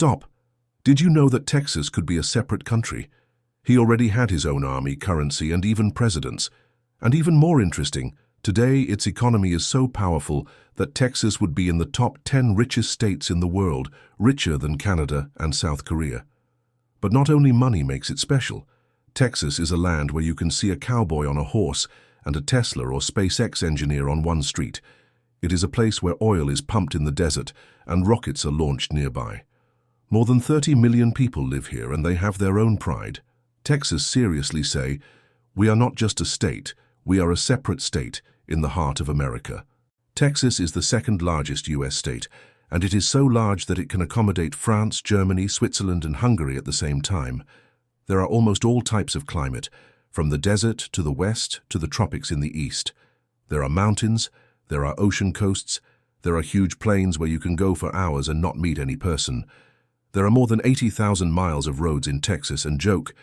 Stop! Did you know that Texas could be a separate country? He already had his own army, currency, and even presidents. And even more interesting, today its economy is so powerful that Texas would be in the top 10 richest states in the world, richer than Canada and South Korea. But not only money makes it special. Texas is a land where you can see a cowboy on a horse and a Tesla or SpaceX engineer on one street. It is a place where oil is pumped in the desert and rockets are launched nearby. More than 30 million people live here and they have their own pride. Texas seriously say, "We are not just a state, we are a separate state in the heart of America." Texas is the second largest US state, and it is so large that it can accommodate France, Germany, Switzerland, and Hungary at the same time. There are almost all types of climate, from the desert to the west to the tropics in the east. There are mountains, there are ocean coasts, there are huge plains where you can go for hours and not meet any person. There are more than 80,000 miles of roads in Texas, and joke,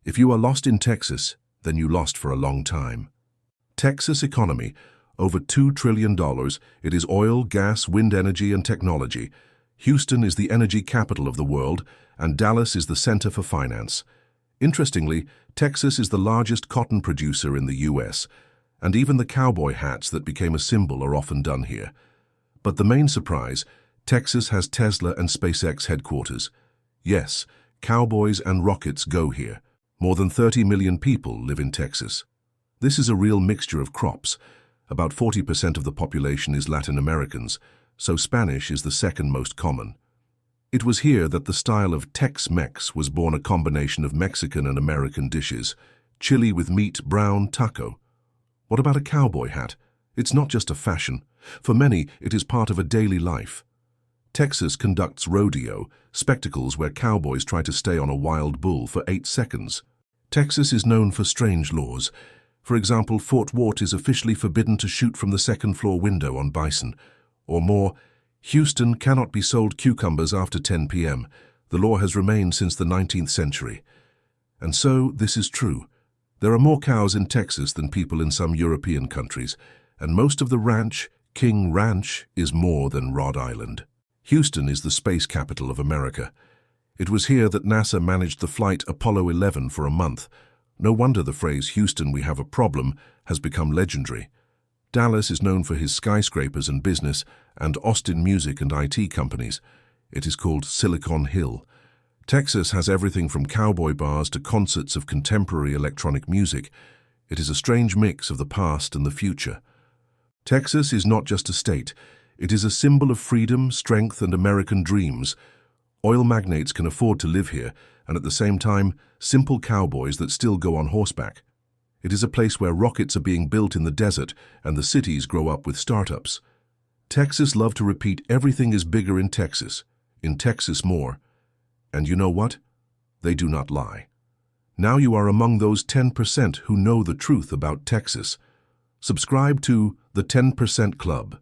if you are lost in Texas, then you lost for a long time. Texas economy, over $2 trillion. It is oil, gas, wind energy, and technology. Houston is the energy capital of the world, and Dallas is the center for finance. Interestingly, Texas is the largest cotton producer in the US, and even the cowboy hats that became a symbol are often done here. But the main surprise, Texas has Tesla and SpaceX headquarters. Yes, cowboys and rockets go here. More than 30 million people live in Texas. This is a real mixture of crops. About 40% of the population is Latin Americans, so Spanish is the second most common. It was here that the style of Tex-Mex was born, a combination of Mexican and American dishes. Chili with meat, brown, taco. What about a cowboy hat? It's not just a fashion. For many, it is part of a daily life. Texas conducts rodeo, spectacles where cowboys try to stay on a wild bull for 8 seconds. Texas is known for strange laws. For example, Fort Worth is officially forbidden to shoot from the second-floor window on bison. Or more, Houston cannot be sold cucumbers after 10 p.m. The law has remained since the 19th century. And so, this is true. There are more cows in Texas than people in some European countries, and most of the ranch, King Ranch, is more than Rhode Island. Houston is the space capital of America. It was here that NASA managed the flight Apollo 11 for a month. No wonder the phrase "Houston, we have a problem" has become legendary. Dallas is known for his skyscrapers and business, and Austin music and IT companies. It is called Silicon Hill. Texas has everything from cowboy bars to concerts of contemporary electronic music. It is a strange mix of the past and the future. Texas is not just a state. It is a symbol of freedom, strength, and American dreams. Oil magnates can afford to live here, and at the same time, simple cowboys that still go on horseback. It is a place where rockets are being built in the desert and the cities grow up with startups. Texas love to repeat everything is bigger in Texas more. And you know what? They do not lie. Now you are among those 10% who know the truth about Texas. Subscribe to the 10% Club.